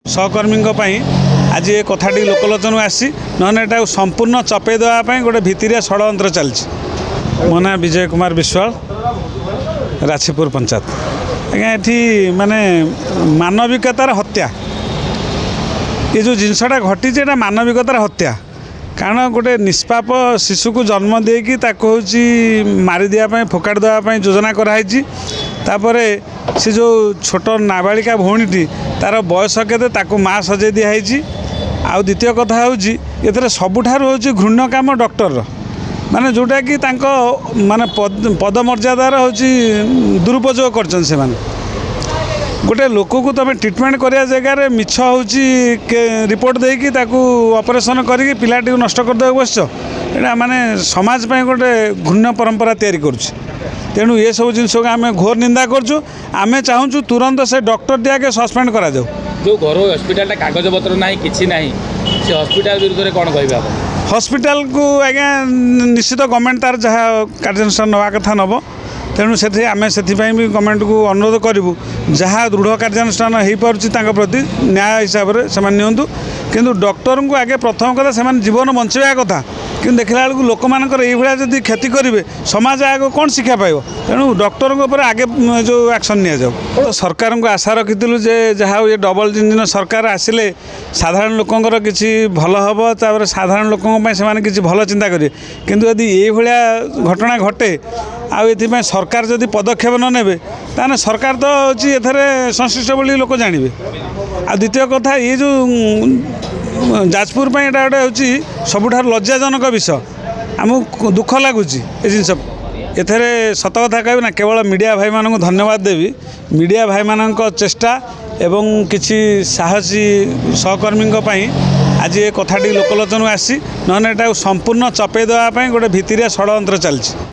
सहकर्मी आज ये कथाटी लोकलोचन आसी ना संपूर्ण चपे देवाई गोटे भितरिया षड्यंत्र चलती। मो ना विजय कुमार विश्वाल, राशीपुर पंचायत। आज्ञा ये माने मानविकतार हत्या, ये जो जिनसटा घटी मानविकतार हत्या। कारण गोटे निष्पाप शिशु को जन्म देकी मारी दियापाई फोकाड़ देवाई योजना कराई। तापरे से जो छोट नाबालिका भौणीटी तार बयस केते ताकू माँ सजे दिखाई। आउ द्वितीय कथा होर सबुठार हूँ घृण्य काम डॉक्टर माने जोटा कि माने पदमर्यादार हूँ दुरुपयोग कर गोटे लोक को तुम ट्रिटमेंट करिया जगह मिछ हूँ रिपोर्ट देकी ऑपरेशन करके पिलाटी नष्ट करदे बस एटा माने समाज पे गोटे घृण्य परंपरा तैयारी करुच्ची। तेणु ये सब जिन आम घोर निंदा करुँ। आम चाहूँ तुरंत से डॉक्टर दिया के सस्पेंड करा जाऊ। जो घर हस्पिटाल कागज पत्र ना कि ना से हस्पिटाल विरुद्ध में कौन कह हस्पिटाल को आज्ञा निश्चित गवर्नमेंट तार जहाँ कार्यानुष्ठान नवा कथा नब। तेणु से आम से गवर्नमेंट को अनुरोध करूँ जहाँ दृढ़ कार्यानुष्ठान हो पार्टी प्रति न्याय हिसाब से नियंतु। किंतु डॉक्टर को आगे प्रथम कथा से जीवन बंचा कथा कि देखला बेलू लोक मानकर ये जब क्षति करेंगे समाज आगे कौन शिक्षा पाइब। तेणु डॉक्टर आगे जो एक्शन नि जाऊ। तो सरकार को आशा रखी जे जहाँ ये डबल इंजिन सरकार आसिले साधारण लोकंर किसी भल हम तापर साधारण लोकों से किसी भल चिंता करेंगे। किंतु यदि ये घटना घटे आउ सरकार जदि पदक्षेप न नेबे ताने सरकार तो हूँ एथरे संश्लिष्ट बोली लोक जानवे। आ द्वितीय कथा ये जो जाजपुर पे एटा गोटे हूँ सबुठार लज्जाजनक विषय। आमको दुख लगुच ये जिनस एथरे सत कथा कहबी ना केवल मीडिया भाई मानक धन्यवाद देवी। मीडिया भाई मानक चेष्टा एवं किसी साहसी सहकर्मी आज ये कथाटी लोकलोचन आसी ना संपूर्ण चपे देवाई गोटे भितरिया षड्यंत्र चलती।